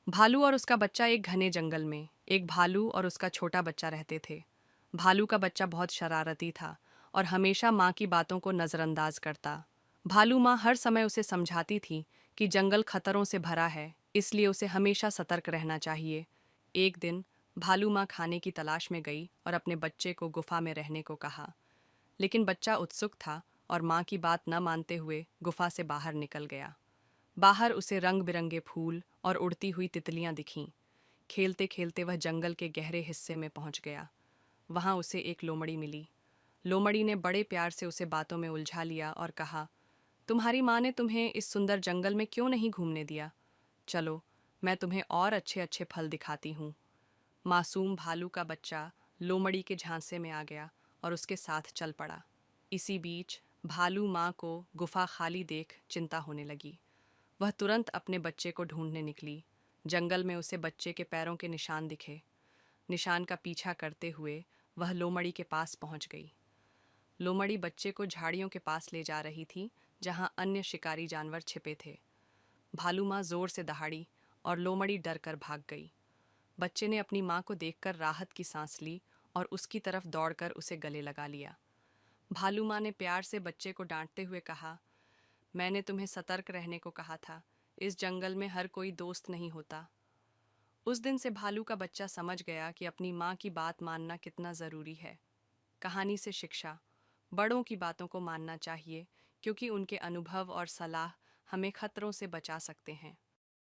भालू और उसका बच्चा एक घने जंगल में एक भालू और उसका छोटा बच्चा रहते थे। भालू का बच्चा बहुत शरारती था और हमेशा माँ की बातों को नज़रअंदाज करता। भालू माँ हर समय उसे समझाती थी कि जंगल खतरों से भरा है, इसलिए उसे हमेशा सतर्क रहना चाहिए। एक दिन भालू माँ खाने की तलाश में गई और अपने बच्चे को गुफा में रहने को कहा, लेकिन बच्चा उत्सुक था और माँ की बात न मानते हुए गुफा से बाहर निकल गया। बाहर उसे रंग बिरंगे फूल और उड़ती हुई तितलियां दिखीं। खेलते खेलते वह जंगल के गहरे हिस्से में पहुंच गया। वहां उसे एक लोमड़ी मिली। लोमड़ी ने बड़े प्यार से उसे बातों में उलझा लिया और कहा, तुम्हारी माँ ने तुम्हें इस सुंदर जंगल में क्यों नहीं घूमने दिया? चलो, मैं तुम्हें और अच्छे अच्छे फल दिखाती हूँ। मासूम भालू का बच्चा लोमड़ी के झांसे में आ गया और उसके साथ चल पड़ा। इसी बीच भालू माँ को गुफा खाली देख चिंता होने लगी। वह तुरंत अपने बच्चे को ढूंढने निकली। जंगल में उसे बच्चे के पैरों के निशान दिखे। निशान का पीछा करते हुए वह लोमड़ी के पास पहुंच गई। लोमड़ी बच्चे को झाड़ियों के पास ले जा रही थी, जहां अन्य शिकारी जानवर छिपे थे। भालू माँ जोर से दहाड़ी और लोमड़ी डर कर भाग गई। बच्चे ने अपनी माँ को देखकर राहत की सांस ली और उसकी तरफ दौड़कर उसे गले लगा लिया। भालू माँ ने प्यार से बच्चे को डांटते हुए कहा, मैंने तुम्हें सतर्क रहने को कहा था। इस जंगल में हर कोई दोस्त नहीं होता। उस दिन से भालू का बच्चा समझ गया कि अपनी माँ की बात मानना कितना ज़रूरी है। कहानी से शिक्षा: बड़ों की बातों को मानना चाहिए, क्योंकि उनके अनुभव और सलाह हमें खतरों से बचा सकते हैं।